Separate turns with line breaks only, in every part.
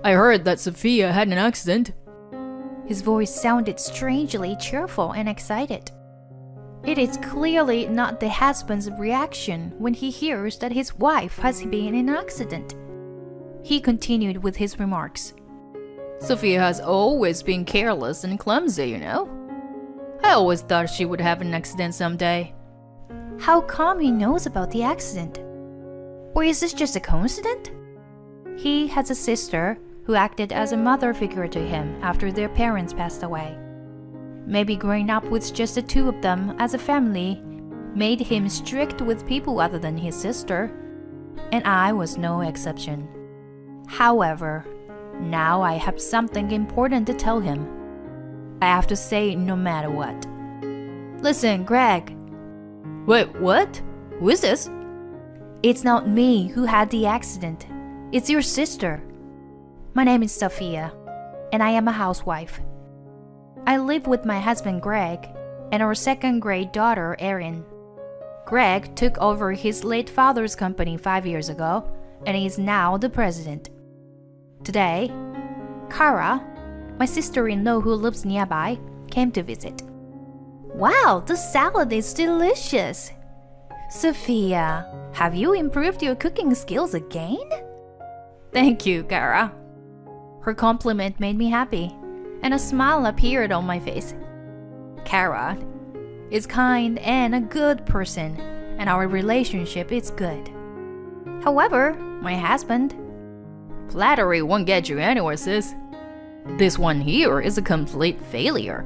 I heard that Sophia had an accident.
His voice sounded strangely cheerful and excited. It is clearly not the husband's reaction when he hears that his wife has been in an accident. He continued with his remarks.
Sophia has always been careless and clumsy, you know. I always thought she would have an accident someday.
How come he knows about the accident? Or is this just a coincidence? He has a sister who acted as a mother figure to him after their parents passed away. Maybe growing up with just the two of them as a family made him strict with people other than his sister, and I was no exception. However, now I have something important to tell him. I have to say it no matter what.
Listen, Greg. Wait, what? Who is this?
It's not me who had the accident. It's your sister. My name is Sophia, and I am a housewife. I live with my husband Greg and our second-grade daughter Erin. Greg took over his late father's company 5 years ago, and he is now the president. Today, Kara, my sister-in-law who lives nearby, came to visit. Wow, the salad is delicious! Sophia, have you improved your cooking skills again?
Thank you, Kara.
Her compliment made me happy, and a smile appeared on my face. Kara is kind and a good person, and our relationship is good. However, my husband...
Flattery won't get you anywhere, sis. This one here is a complete failure.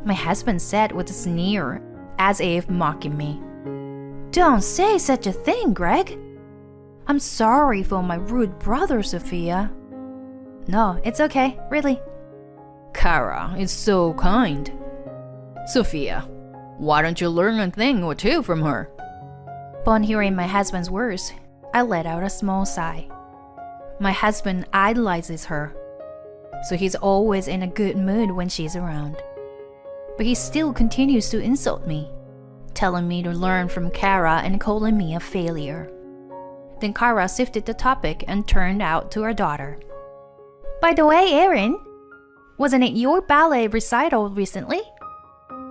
My husband said with a sneer, as if mocking me. Don't say such a thing, Greg. I'm sorry for my rude brother, Sophia. No, it's okay, really.
Kara is so kind. Sophia, why don't you learn a thing or two from her?
Upon hearing my husband's words, I let out a small sigh. My husband idolizes her, so he's always in a good mood when she's around. But he still continues to insult me, telling me to learn from Kara and calling me a failure. Then Kara shifted the topic and turned out to her daughter. By the way, Erin, wasn't it your ballet recital recently?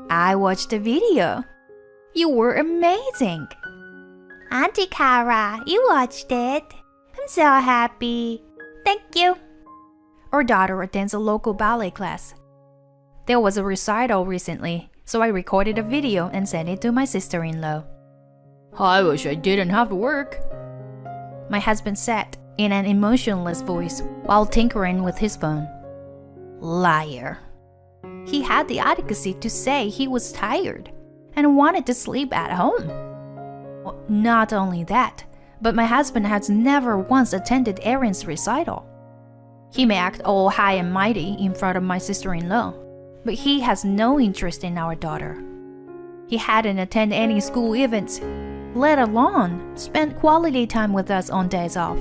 I watched the video. You were amazing. Auntie Kara, you watched it. I'm so happy. Thank you. Our daughter attends a local ballet class. There was a recital recently, so I recorded a video and sent it to my sister-in-law.
I wish I didn't have to work.
My husband said in an emotionless voice while tinkering with his phone. Liar. He had the audacity to say he was tired and wanted to sleep at home. Not only that, but my husband has never once attended Erin's recital. He may act all high and mighty in front of my sister-in-law, but he has no interest in our daughter. He hadn't attended any school events, let alone spend quality time with us on days off.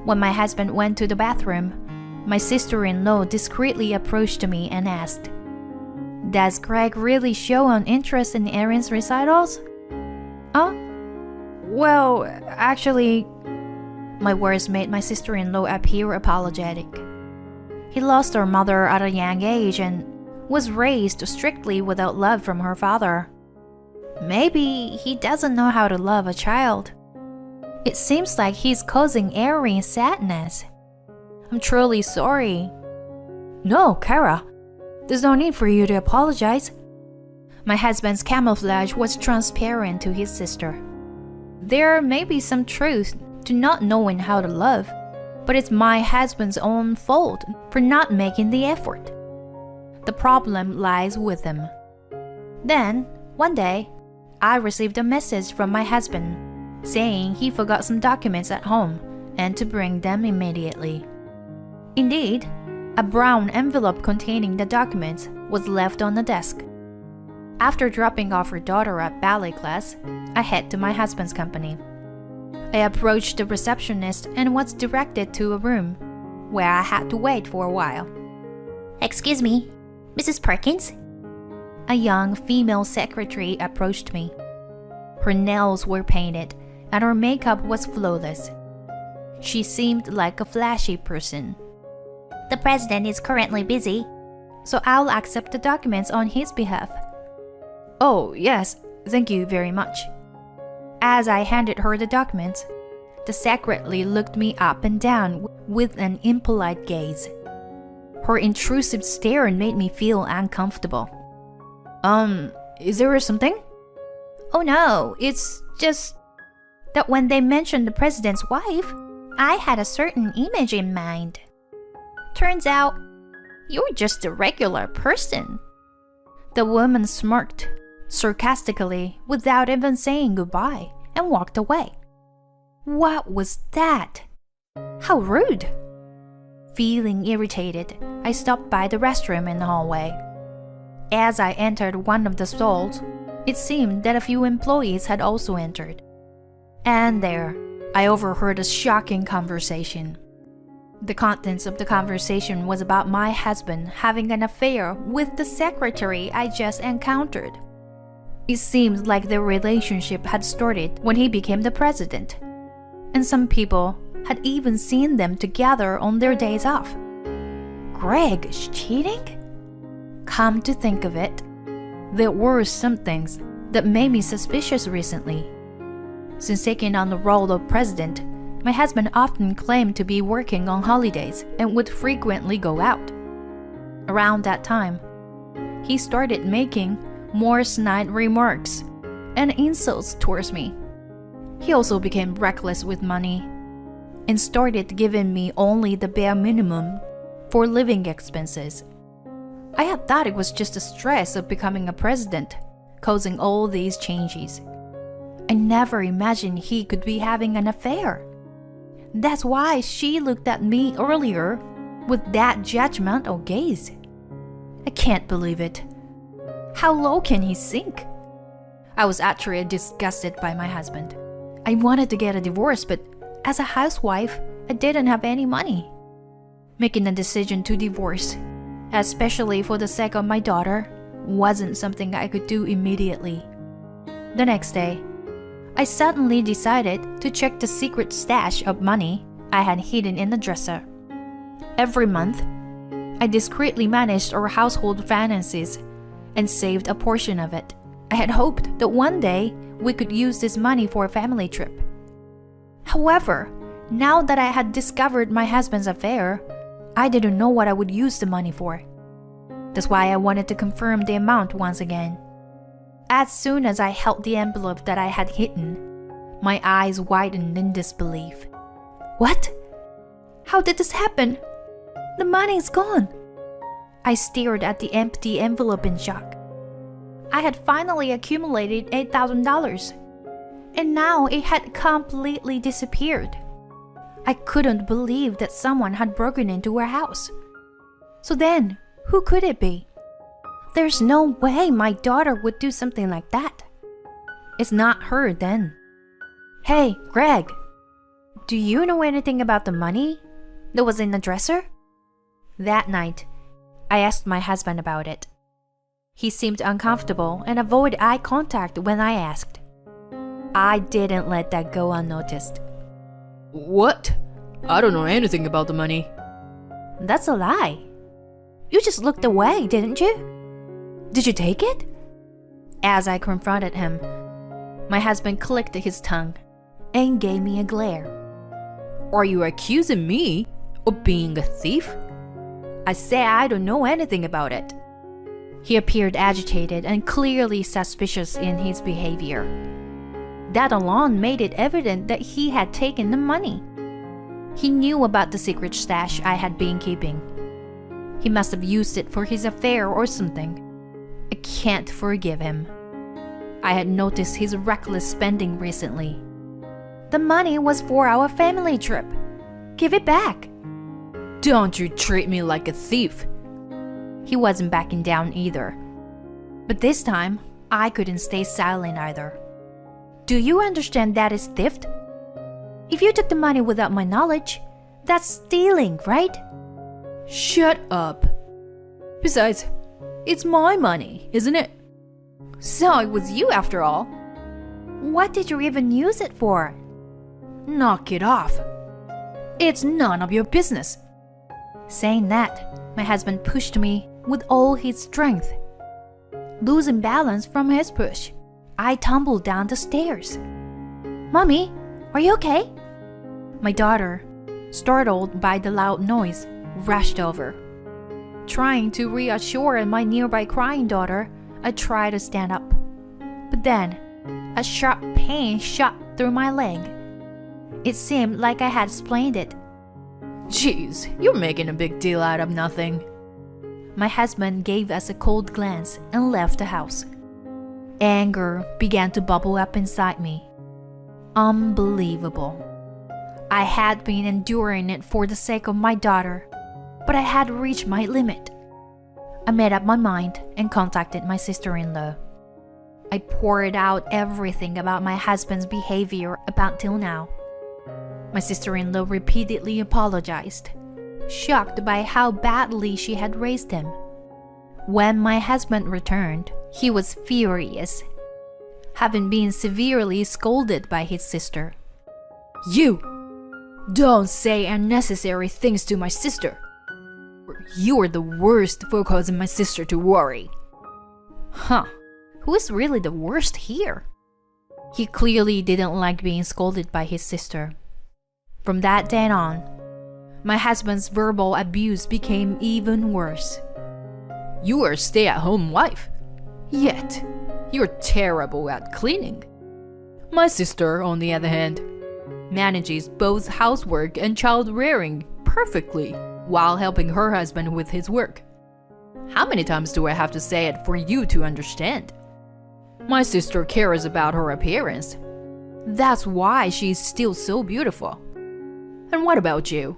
When my husband went to the bathroom, my sister-in-law discreetly approached me and asked, Does Greg really show an interest in Erin's recitals? Well, actually... My words made my sister-in-law appear apologetic. He lost her mother at a young age and was raised strictly without love from her father. Maybe he doesn't know how to love a child. It seems like he's causing Erin sadness. I'm truly sorry. No, Kara, there's no need for you to apologize. My husband's camouflage was transparent to his sister. There may be some truth to not knowing how to love, but it's my husband's own fault for not making the effort. The problem lies with him. Then, one day, I received a message from my husband saying he forgot some documents at home and to bring them immediately. Indeed, a brown envelope containing the documents was left on the desk. After dropping off her daughter at ballet class, I head to my husband's company. I approached the receptionist and was directed to a room where I had to wait for a while. Excuse me, Mrs. Perkins? A young female secretary approached me. Her nails were painted and her makeup was flawless. She seemed like a flashy person. The president is currently busy, so I'll accept the documents on his behalf.
Oh, yes, thank you very much.
As I handed her the documents, the secretary looked me up and down with an impolite gaze. Her intrusive stare made me feel uncomfortable.
Is there something?
Oh no, it's just that when they mentioned the president's wife, I had a certain image in mind. Turns out, you're just a regular person. The woman smirked sarcastically without even saying goodbye and walked away. What was that? How rude! Feeling irritated, I stopped by the restroom in the hallway. As I entered one of the stalls, it seemed that a few employees had also entered. And there, I overheard a shocking conversation. The contents of the conversation was about my husband having an affair with the secretary I just encountered. It seemed like their relationship had started when he became the president, and some people had even seen them together on their days off. Greg is cheating? Come to think of it, there were some things that made me suspicious recently. Since taking on the role of president, my husband often claimed to be working on holidays and would frequently go out. Around that time, he started making more snide remarks and insults towards me. He also became reckless with money and started giving me only the bare minimum for living expenses. I had thought it was just the stress of becoming a president causing all these changes. I never imagined he could be having an affair. That's why she looked at me earlier with that judgmental gaze. I can't believe it. How low can he sink? I was actually disgusted by my husband. I wanted to get a divorce, but as a housewife, I didn't have any money. Making a decision to divorce, especially for the sake of my daughter, wasn't something I could do immediately. The next day, I suddenly decided to check the secret stash of money I had hidden in the dresser. Every month, I discreetly managed our household finances and saved a portion of it. I had hoped that one day we could use this money for a family trip. However, now that I had discovered my husband's affair, I didn't know what I would use the money for. That's why I wanted to confirm the amount once again. As soon as I held the envelope that I had hidden, my eyes widened in disbelief. What? How did this happen? The money's gone. I stared at the empty envelope in shock. I had finally accumulated $8,000, and now it had completely disappeared. I couldn't believe that someone had broken into our house. So then, who could it be? There's no way my daughter would do something like that. It's not her then. Hey, Greg, do you know anything about the money that was in the dresser? That night, I asked my husband about it. He seemed uncomfortable and avoided eye contact when I asked. I didn't let that go unnoticed.
What? I don't know anything about the money.
That's a lie. You just looked away, didn't you? Did you take it? As I confronted him, my husband clicked his tongue and gave me a glare.
Are you accusing me of being a thief?
I say I don't know anything about it. He appeared agitated and clearly suspicious in his behavior. That alone made it evident that he had taken the money. He knew about the secret stash I had been keeping. He must have used it for his affair or something. I can't forgive him. I had noticed his reckless spending recently. The money was for our family trip. Give it back.
Don't you treat me like a thief.
He wasn't backing down either. But this time, I couldn't stay silent either. Do you understand that is theft? If you took the money without my knowledge, that's stealing, right?
Shut up. Besides, it's my money, isn't it?
So it was you after all. What did you even use it for?
Knock it off. It's none of your business.
Saying that, my husband pushed me with all his strength. Losing balance from his push, I tumbled down the stairs. Mommy, are you okay? My daughter, startled by the loud noise, rushed over. Trying to reassure my nearby crying daughter, I tried to stand up. But then, a sharp pain shot through my leg. It seemed like I had sprained it.
Jeez, you're making a big deal out of nothing.
My husband gave us a cold glance and left the house. Anger began to bubble up inside me. Unbelievable. I had been enduring it for the sake of my daughter, but I had reached my limit. I made up my mind and contacted my sister-in-law. I poured out everything about my husband's behavior up until now. My sister-in-law repeatedly apologized, shocked by how badly she had raised him. When my husband returned, he was furious, having been severely scolded by his sister.
You! Don't say unnecessary things to my sister. You're the worst for causing my sister to worry.
Huh. Who is really the worst here? He clearly didn't like being scolded by his sister. From that day on, my husband's verbal abuse became even worse.
You are a stay-at-home wife, yet you're terrible at cleaning. My sister, on the other hand, manages both housework and child-rearing perfectly while helping her husband with his work. How many times do I have to say it for you to understand? My sister cares about her appearance. That's why she's still so beautiful. And what about you?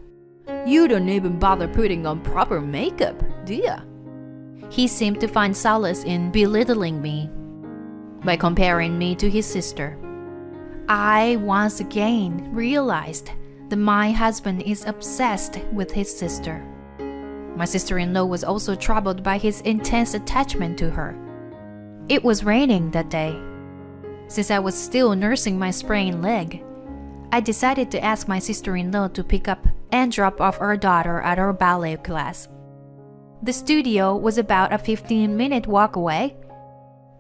You don't even bother putting on proper makeup, do ya?
He seemed to find solace in belittling me by comparing me to his sister. I once again realized that my husband is obsessed with his sister. My sister-in-law was also troubled by his intense attachment to her. It was raining that day. Since I was still nursing my sprained leg, I decided to ask my sister-in-law to pick up and drop off our daughter at our ballet class. The studio was about a 15-minute walk away,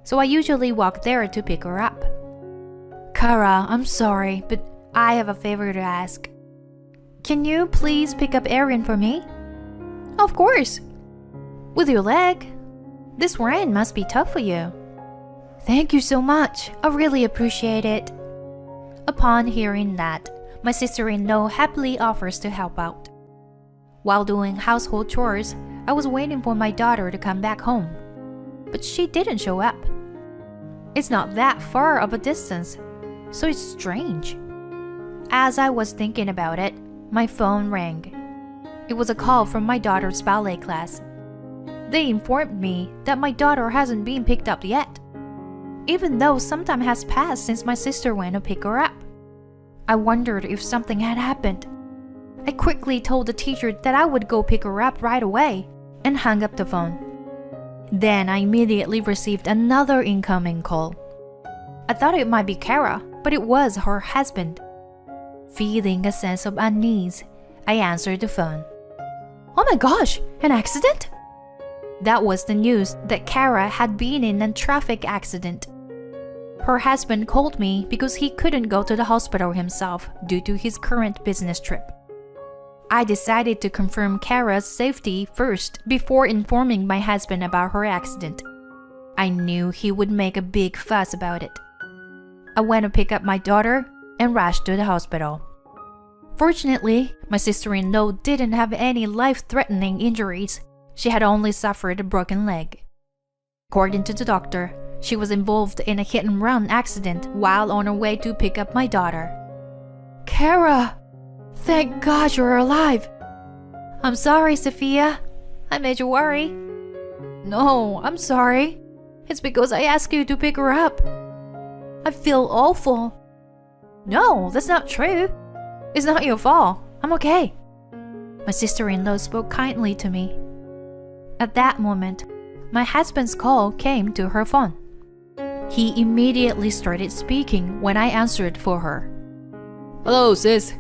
so I usually walk there to pick her up. Kara, I'm sorry, but I have a favor to ask. Can you please pick up Erin for me? Of course. With your leg? This rain must be tough for you. Thank you so much. I really appreciate it. Upon hearing that, my sister-in-law happily offers to help out. While doing household chores, I was waiting for my daughter to come back home, but she didn't show up. It's not that far of a distance, so it's strange. As I was thinking about it, my phone rang. It was a call from my daughter's ballet class. They informed me that my daughter hasn't been picked up yet, even though some time has passed since my sister went to pick her up. I wondered if something had happened. I quickly told the teacher that I would go pick her up right away and hung up the phone. Then I immediately received another incoming call. I thought it might be Kara, but it was her husband. Feeling a sense of unease, I answered the phone. Oh my gosh, an accident? That was the news that Kara had been in a traffic accident. Her husband called me because he couldn't go to the hospital himself due to his current business trip. I decided to confirm Kara's safety first before informing my husband about her accident. I knew he would make a big fuss about it. I went to pick up my daughter and rushed to the hospital. Fortunately, my sister-in-law didn't have any life-threatening injuries. She had only suffered a broken leg. According to the doctor, she was involved in a hit-and-run accident while on her way to pick up my daughter. Kara! Thank God you're alive! I'm sorry, Sophia. I made you worry. No, I'm sorry. It's because I asked you to pick her up. I feel awful. No, that's not true. It's not your fault. I'm okay. My sister-in-law spoke kindly to me. At that moment, my husband's call came to her phone. He immediately started speaking when I answered for her.
Hello, sis.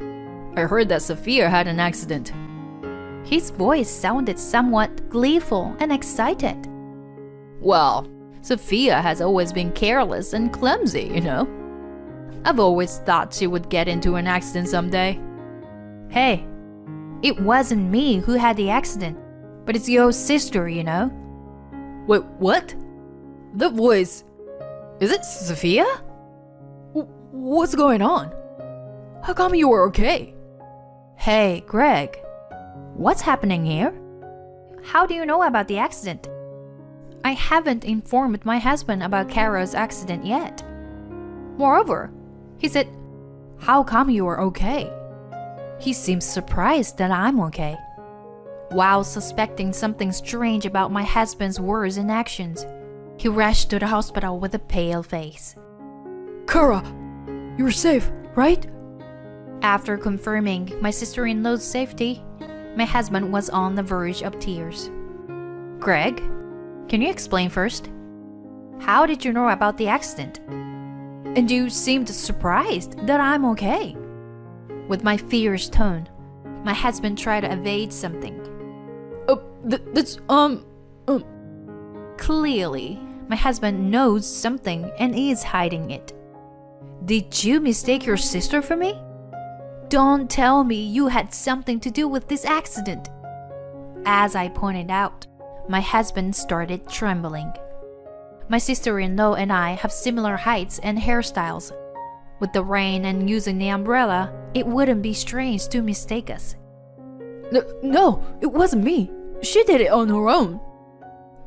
I heard that Sophia had an accident.
His voice sounded somewhat gleeful and excited.
Well, Sophia has always been careless and clumsy, you know. I've always thought she would get into an accident someday.
Hey, it wasn't me who had the accident, but it's your sister, you know.
Wait, what? That voice... Is it Sophia? What's going on? How come you were okay?
Hey, Greg. What's happening here? How do you know about the accident? I haven't informed my husband about Kara's accident yet. Moreover, he said, "How come you are okay?" He seems surprised that I'm okay. While suspecting something strange about my husband's words and actions, he rushed to the hospital with a pale face.
Kara, you're safe, right?
After confirming my sister-in-law's safety, my husband was on the verge of tears. Greg, can you explain first? How did you know about the accident? And you seemed surprised that I'm okay. With my fierce tone, my husband tried to evade something. Clearly, my husband knows something and is hiding it. Did you mistake your sister for me? Don't tell me you had something to do with this accident. As I pointed out, my husband started trembling. My sister-in-law and I have similar heights and hairstyles. With the rain and using the umbrella, it wouldn't be strange to mistake us.
No, it wasn't me. She did it on her own.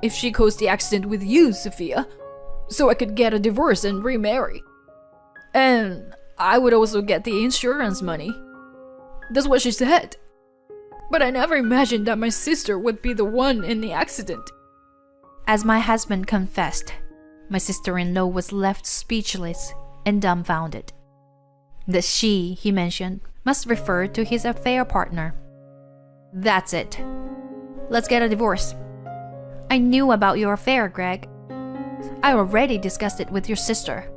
If she caused the accident with you, Sophia, so I could get a divorce and remarry. And I would also get the insurance money. That's what she said. But I never imagined that my sister would be the one in the accident.
As my husband confessed, my sister-in-law was left speechless and dumbfounded. The she he mentioned must refer to his affair partner. That's it. Let's get a divorce. I knew about your affair, Greg. I already discussed it with your sister.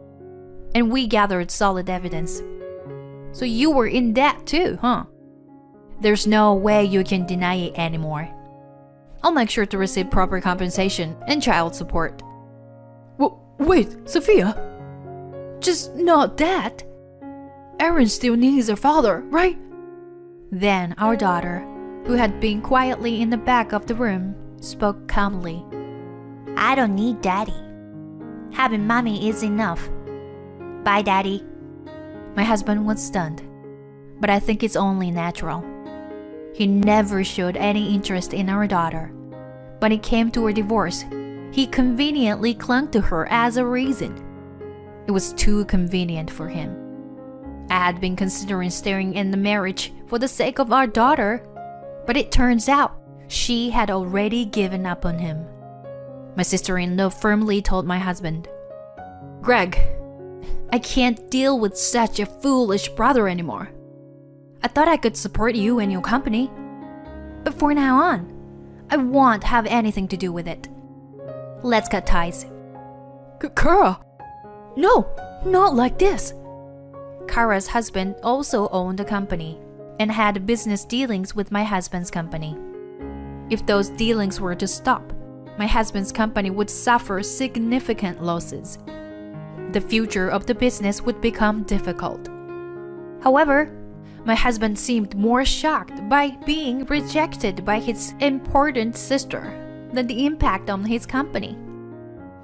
And we gathered solid evidence. So you were in that too, huh? There's no way you can deny it anymore. I'll make sure to receive proper compensation and child support.
Wait, Sophia? Just not that. Erin still needs her father, right?
Then our daughter, who had been quietly in the back of the room, spoke calmly. I don't need daddy. Having mommy is enough. Bye, daddy. My husband was stunned, but I think it's only natural. He never showed any interest in our daughter. When it came to her divorce, he conveniently clung to her as a reason. It was too convenient for him. I had been considering staying in the marriage for the sake of our daughter, but it turns out she had already given up on him. My sister-in-law firmly told my husband, Greg, I can't deal with such a foolish brother anymore. I thought I could support you and your company. But for now on, I won't have anything to do with it. Let's cut ties.
Kara! No, not like this.
Kara's husband also owned a company and had business dealings with my husband's company. If those dealings were to stop, my husband's company would suffer significant losses. The future of the business would become difficult. However, my husband seemed more shocked by being rejected by his important sister than the impact on his company.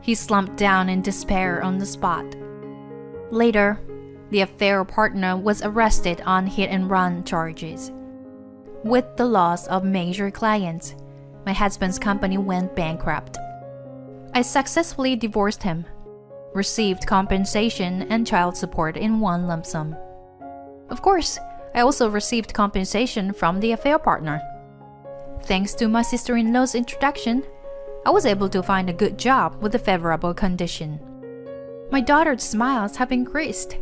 He slumped down in despair on the spot. Later, the affair partner was arrested on hit-and-run charges. With the loss of major clients, my husband's company went bankrupt. I successfully divorced him, received compensation and child support in one lump sum. Of course, I also received compensation from the affair partner. Thanks to my sister-in-law's introduction, I was able to find a good job with a favorable condition. My daughter's smiles have increased,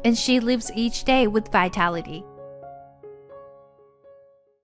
and she lives each day with vitality.